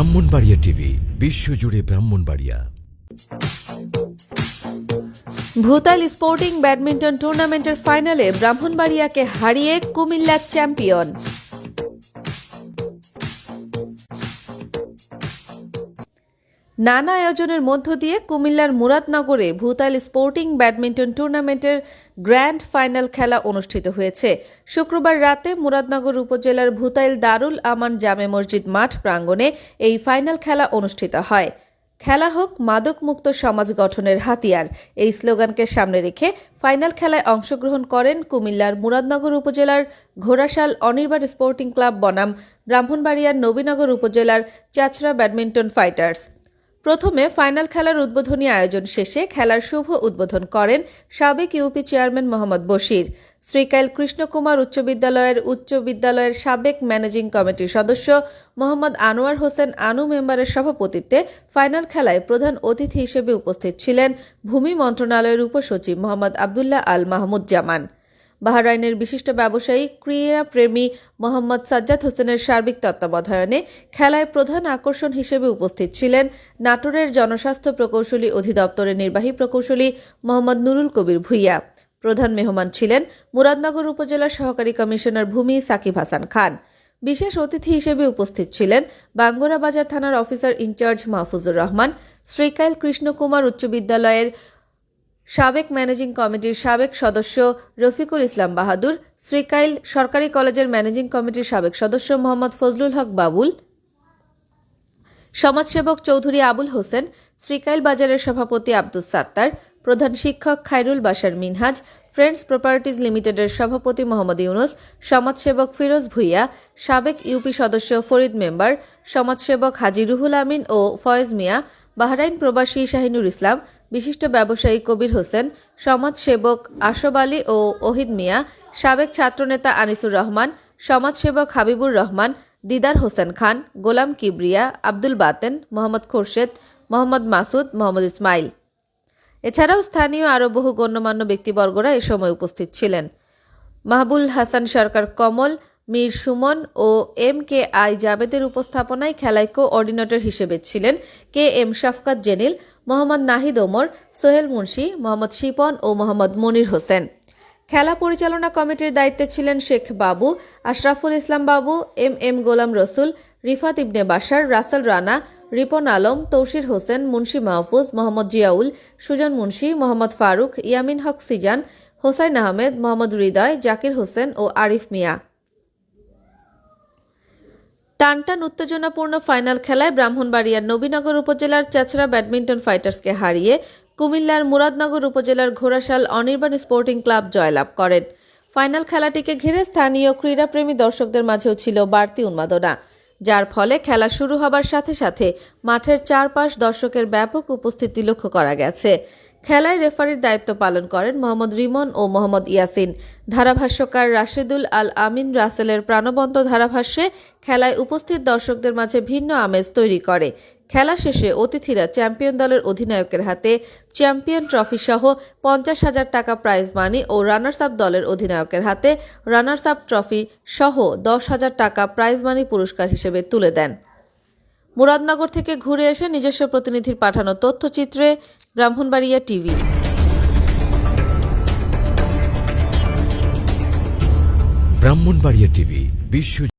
Brahmanbaria TV বিশ্বজুড়ে Brahmanbaria. ভূতাল sporting badminton টুর্নামেন্টের ফাইনালে ব্রাহ্মণবাড়িয়াকে হারিয়ে কুমিল্লা চ্যাম্পিয়ন। নানা আয়োজনের মধ্য দিয়ে কুমিল্লার মুরাদনগরে ভূতাল স্পোর্টিং ব্যাডমিন্টন টুর্নামেন্টের গ্র্যান্ড ফাইনাল খেলা অনুষ্ঠিত হয়েছে। শুক্রবার রাতে মুরাদনগর উপজেলার ভূতাইল দারুল আমান জামে মসজিদ মাঠ প্রাঙ্গণে এই ফাইনাল খেলা অনুষ্ঠিত হয়। খেলা হোক মাদকমুক্ত সমাজ গঠনের হাতিয়ার, এই স্লোগানকে সামনে রেখে ফাইনাল খেলায় অংশগ্রহণ করেন কুমিল্লার মুরাদনগর উপজেলার ঘোড়াশাল অনির্বাণ স্পোর্টিং ক্লাব বনাম ব্রাহ্মণবাড়িয়ার নবীনগর উপজেলার চাচরা ব্যাডমিন্টন ফাইটার্স। প্রথমে ফাইনাল খেলার উদ্বোধনী আয়োজন শেষে খেলার শুভ উদ্বোধন করেন সাবেক ইউপি চেয়ারম্যান মোহাম্মদ বশির। শ্রীকাইল কৃষ্ণকুমার উচ্চ বিদ্যালয়ের সাবেক ম্যানেজিং কমিটির সদস্য মোহাম্মদ আনোয়ার হোসেন আনু মেম্বারের সভাপতিত্বে ফাইনাল খেলায় প্রধান অতিথি হিসেবে উপস্থিত ছিলেন ভূমি মন্ত্রণালয়ের উপসচিব মোহাম্মদ আবদুল্লাহ আল মাহমুদ জামান। বাহরাইনের বিশিষ্ট ব্যবসায়ী ক্রীড়াপ্রেমী মোহাম্মদ সাজ্জাদ হোসেনের সার্বিক তত্ত্বাবধানে খেলায় প্রধান আকর্ষণ হিসেবে উপস্থিত ছিলেন নাটোরের জনস্বাস্থ্য প্রকৌশলী অধিদপ্তরের নির্বাহী প্রকৌশলী মোহাম্মদ নুরুল কবির ভুইয়া। প্রধান মেহমান ছিলেন মুরাদনগর উপজেলার সহকারী কমিশনার ভূমি সাকিব হাসান খান। বিশেষ অতিথি হিসেবে উপস্থিত ছিলেন বাঙ্গুরা বাজার থানার অফিসার ইনচার্জ মাহফুজুর রহমান, শ্রীকাইল কৃষ্ণকুমার উচ্চ বিদ্যালয়ের সাবেক ম্যানেজিং কমিটির সাবেক সদস্য রফিকুল ইসলাম বাহাদুর, শ্রীকাইল সরকারি কলেজের ম্যানেজিং কমিটির সাবেক সদস্য মোহাম্মদ ফজলুল হক বাবুল, সমাজসেবক চৌধুরী আবুল হোসেন, শ্রীকাইল বাজারের সভাপতি আব্দুস সাত্তার, প্রধান শিক্ষক খায়রুল বাশার মিনহাজ, ফ্রেন্ডস প্রপার্টিজ লিমিটেডের সভাপতি মোহাম্মদ ইউনুস, সমাজসেবক ফিরোজ ভুইয়া, সাবেক ইউপি সদস্য ফরিদ মেম্বার, সমাজসেবক হাজি রুহুল আমিন ও ফয়েজ মিয়া, বাহরাইন প্রবাসী শাহিনুর ইসলাম, বিশিষ্ট ব্যবসায়ী কবির হোসেন, সমাজসেবক আশব আলী ও ওহিদ মিয়া, সাবেক ছাত্রনেতা আনিসুর রহমান, সমাজসেবক হাবিবুর রহমান, দিদার হোসেন খান, গোলাম কিবরিয়া, আব্দুল বাতেন, মোহাম্মদ খোরশেদ, মোহাম্মদ মাসুদ, মোহাম্মদ ইসমাইল। এছাড়াও স্থানীয় আরও বহু গণ্যমান্য ব্যক্তিবর্গরা এ সময় উপস্থিত ছিলেন। মাহবুল হাসান সরকার কমল, মীর সুমন ও MKI জাবেদের উপস্থাপনায় খেলায় কোঅর্ডিনেটর হিসেবে ছিলেন KM শাফকাত জেনিল, মোহাম্মদ নাহিদ ওমর, সোহেল মুন্সি, মোহাম্মদ শিপন ও মোহাম্মদ মনির হোসেন। খেলা পরিচালনা কমিটির দায়িত্বে ছিলেন শেখ বাবু, আশরাফুল ইসলাম বাবু, MM গোলাম রসুল, রিফাত ইবনে বাশার, রাসেল রানা, রিপন আলম, তৌসির হোসেন, মুন্সি মাহফুজ, মোহাম্মদ জিয়াউল, সুজন মুন্সি, মোহাম্মদ ফারুক, ইয়ামিন হক সিজান, হোসাইন আহমেদ, মোহাম্মদ হৃদয়, জাকির হোসেন ও আরিফ মিয়া। টানটান উত্তেজনাপূর্ণ ফাইনাল খেলায় ব্রাহ্মণবাড়িয়ার নবীনগর উপজেলার চাচরা ব্যাডমিন্টন ফাইটার্সকে হারিয়ে কুমিল্লার মুরাদনগর উপজেলার ঘোড়াশাল অনির্বাণ স্পোর্টিং ক্লাব জয়লাভ করেন। ফাইনাল খেলাটিকে ঘিরে স্থানীয় ক্রীড়াপ্রেমী দর্শকদের মাঝেও ছিল বাড়তি উন্মাদনা, যার ফলে খেলা শুরু হবার সাথে সাথে মাঠের চারপাশ দর্শকের ব্যাপক উপস্থিতি লক্ষ্য করা গেছে। খেলায় রেফারির দায়িত্ব পালন করেন মোহাম্মদ রিমন ও মোহাম্মদ ইয়াসিন। ধারাভাষ্যকার রাশেদুল আল আমিন রাসেলের প্রাণবন্ত ধারাভাষ্যে খেলায় উপস্থিত দর্শকদের মাঝে ভিন্ন আমেজ তৈরি করে। খেলা শেষে অতিথিরা চ্যাম্পিয়ন দলের অধিনায়কের হাতে চ্যাম্পিয়ন ট্রফি সহ 50,000 টাকা প্রাইজ মানি ও রানার্স আপ দলের অধিনায়কের হাতে রানার্স আপ ট্রফি সহ 10,000 টাকা প্রাইজ মানি পুরস্কার হিসেবে তুলে দেন। মুরাদনগর থেকে ঘুরে এসে নিজস্ব প্রতিনিধির পাঠানো তথ্যচিত্রে ব্রাহ্মণবাড়িয়া টিভি। ব্রাহ্মণবাড়িয়া টিভি বিশ্ব